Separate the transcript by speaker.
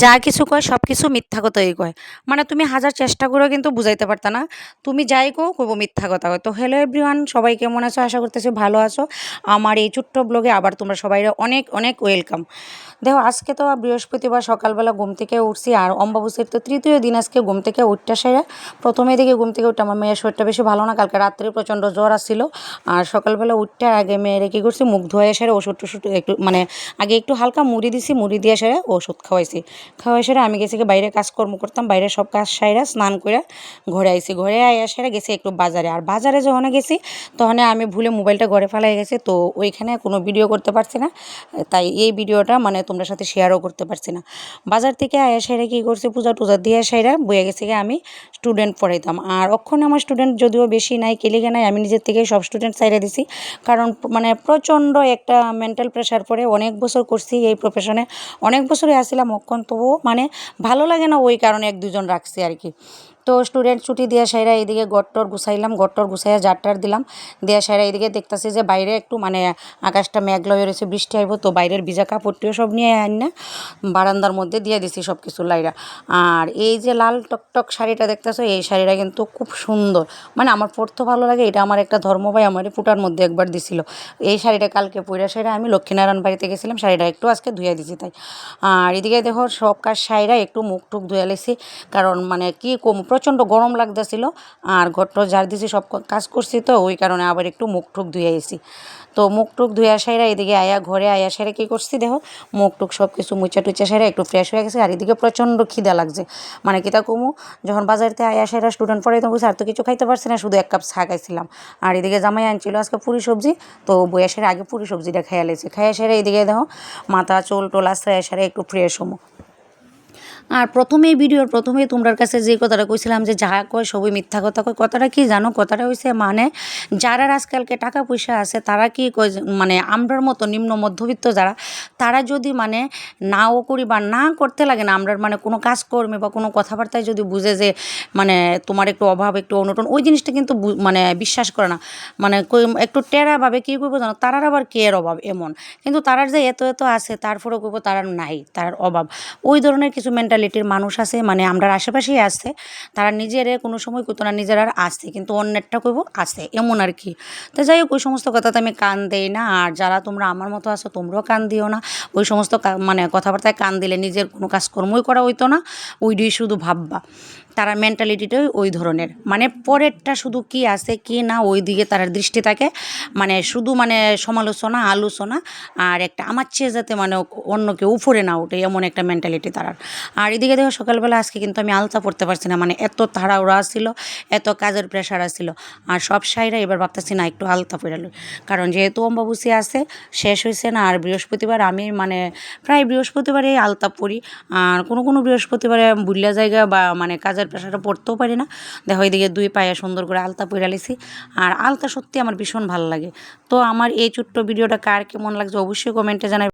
Speaker 1: যা কিছু কয় সব কিছু মিথ্যা কথাই কয়। মানে তুমি হাজার চেষ্টা করেও কিন্তু বুঝাইতে পারতা না। তুমি যাই কও কইবো মিথ্যা কথা কয়। তো হ্যালো এভরিওয়ান, সবাই কেমন আছো? আশা করতেছি ভালো আছো। আমার এই ছোট্ট ব্লগে আবার তোমরা সবাই অনেক অনেক ওয়েলকাম। দেখো আজকে তো বৃহস্পতিবার সকালবেলা ঘুম থেকে উঠছি, আর অম্বাবুসির তো তৃতীয় দিন। আজকে ঘুম থেকে উঠতে সেরা প্রথমে দিকে ঘুম থেকে উঠতে আমার মেয়ের শরীরটা বেশি ভালো না, কালকে রাত্রে প্রচণ্ড জ্বর আসছিল। আর সকালবেলা উঠতে আগে মেয়েরে কী করছি, মুখ ধোয়া সেরে ওষুধ টষুধ একটু মানে আগে একটু হালকা মুড়ি দিছি, মুড়ি দিয়ে সেরে ওষুধ খাওয়াইছি। খাওয়াই সেরে আমি গেছি বাইরে কাজকর্ম করতাম, বাইরে সব কাজ সাইরা স্নান করে ঘরে আইছি। ঘরে আইয়া সেরে গেছি একটু বাজারে। আর বাজারে যখন গেছি তখন আমি ভুলে মোবাইলটা ঘরে ফেলাই গেছি, তো ওইখানে কোনো ভিডিও করতে পারছি না। তাই এই ভিডিওটা মানে তোমরা সাথে শেয়ারও করতে পারছি না। বাজার থেকে আয়া সেরে কী করছি, পূজা টুজা দিয়ে সেরা বয়ে গেছি গিয়ে আমি স্টুডেন্ট পড়াইতাম। আর ওখানে আমার স্টুডেন্ট যদিও বেশি নাই, কেলিগে নাই, আমি নিজের থেকে সব স্টুডেন্ট সাইডে দিছি। কারণ মানে প্রচণ্ড একটা মেন্টাল প্রেশার পড়ে। অনেক বছর করছি এই প্রফেশনে, অনেক বছরই আসছিলাম অক্ষণ, তবুও মানে ভালো লাগে না, ওই কারণে এক দুজন রাখছি আর কি। তো স্টুডেন্ট ছুটি দিয়ে সাইরা এইদিকে গট্টর গুছাইলাম, গট্টর গুছাইয়া জারটার দিলাম, দিয়ে সাইরা এইদিকে দেখতেছি যে বাইরে একটু মানে আকাশটা মেঘ লয়ে রয়েছে, বৃষ্টি আইব। তো বাইরের ভিজা কাপড়টিও সব নিয়ে আইন না বারান্দার মধ্যে দিয়ে দিছি সব কিছু লাইরা। আর এই যে লাল টকটক শাড়িটা দেখতেছো, এই শাড়িটা কিন্তু খুব সুন্দর, মানে আমার পরতে ভালো লাগে। এটা আমার একটা ধর্মভাই আমার ফুটার মধ্যে একবার দিছিল। এই শাড়িটা কালকে পইরা শাড়িটা আমি লক্ষ্মীনারায়ণ বাড়িতে গেছিলাম, শাড়িটা একটু আজকে ধুয়ে দিছি তাই। আর এদিকে দেখো সব কাজ শাড়িরা একটু মুখ টুক ধুয়ে লেছি, কারণ মানে কি কম প্রচণ্ড গরম লাগতেছিল। আর ঘরটা ঝাড় দিছি, সব কাজ করছি, তো ওই কারণে আবার একটু মুখ টুক ধুয়ে এসেছি। তো মুখ টুক ধুয়ে সাইরা এদিকে আয়া ঘরে আয়া সেরে কী করছি দেখো, মুখ টুক সব কিছু মুচা টুচা সেরে একটু ফ্রেশ হয়ে গেছে। আর এদিকে প্রচণ্ড খিদা লাগছে, মানে কিতা কমু, যখন বাজারতে আয়া সেরা স্টুডেন্ট পড়াইতে বসে আর তো কিছু খাইতে পারছি না, শুধু এক কাপ চা খাইছিলাম। আর এদিকে জামাই আনছিল আজকে পুরি সবজি, তো বইয়া সেরে আগে পুরি সবজিটা খাইয়া লেছি। খাইয়া সেরে এদিকে দেখো মাথা চুল টোল আশ্রয় সেরে একটু ফ্রেশ হমো। আর প্রথমেই ভিডিওর প্রথমেই তোমার কাছে যে কথাটা কইছিলাম যে যা কয় সবই মিথ্যা কথা কয়, কথাটা কি জানো? কথাটা হইছে মানে যারা আজকালকে টাকা পয়সা আছে তারা কি কয় মানে আমরার মতো নিম্ন মধ্যবিত্ত যারা, তারা যদি মানে নাও করি বা না করতে লাগে না আমরার মানে কোনো কাজকর্মে বা কোনো কথাবার্তায় যদি বুঝে যে মানে তোমার একটু অভাব একটু অনটন, ওই জিনিসটা কিন্তু মানে বিশ্বাস করে না। মানে একটু টেরাভাবে কী করবো জানো, তারার আবার কে এর অভাব এমন, কিন্তু তারার যে এত এত আছে তারপরেও করবো তারার নাই, তার অভাব। ওই ধরনের কিছু মেন্টালিটির মানুষ আছে, মানে আমরা আশেপাশেই আছে। তারা নিজেরে কোনো সময় কইতো না নিজের আর আছে, কিন্তু অন্যেরটা কইব আছে এমন আর কি। তো যাই হোক, ওই সমস্ত কথাতে আমি কান দেই না। আর যারা তোমরা আমার মতো আছো তোমরাও কান দিও না। ওই সমস্ত মানে কথাবার্তায় কান দিলে নিজের কোনো কাজকর্মই করা হইতো না, ওইটাই শুধু ভাববা। তারা মেন্টালিটিটাই ওই ধরনের, মানে পরেরটা শুধু কি আছে কি না ওই দিকে তার দৃষ্টি থাকে, মানে শুধু মানে সমালোচনা আলোচনা, আর একটা আমার চেয়ে যাতে মানে অন্যকে উপরে না ওঠে এমন একটা মেন্টালিটি তারার। আর এদিকে দেখো সকালবেলা আজকে কিন্তু আমি আলতা পড়তে পারছি না, মানে এত তাড়াহুড়া আসছিল, এত কাজের প্রেশার আসছিল। আর সব সাইরা এবার ভাবতেছি না একটু আলতা পড়ালো, কারণ যেহেতু অম্বাবুসি আছে, শেষ হয়েছে না। আর বৃহস্পতিবার আমি মানে প্রায় বৃহস্পতিবারে আলতা পড়ি। আর কোনো কোনো বৃহস্পতিবারে বুল্লা জায়গা বা মানে কাজের প্রেশারে পড়তেও পারি না। দেখো এদিকে দুই পায়ে সুন্দর করে আলতা পরে লিছি। আর আলতা সত্যি আমার ভীষণ ভালো লাগে। তো আমার এই ছোট্ট ভিডিওটা কার কেমন লাগছে অবশ্যই কমেন্টে জানাই।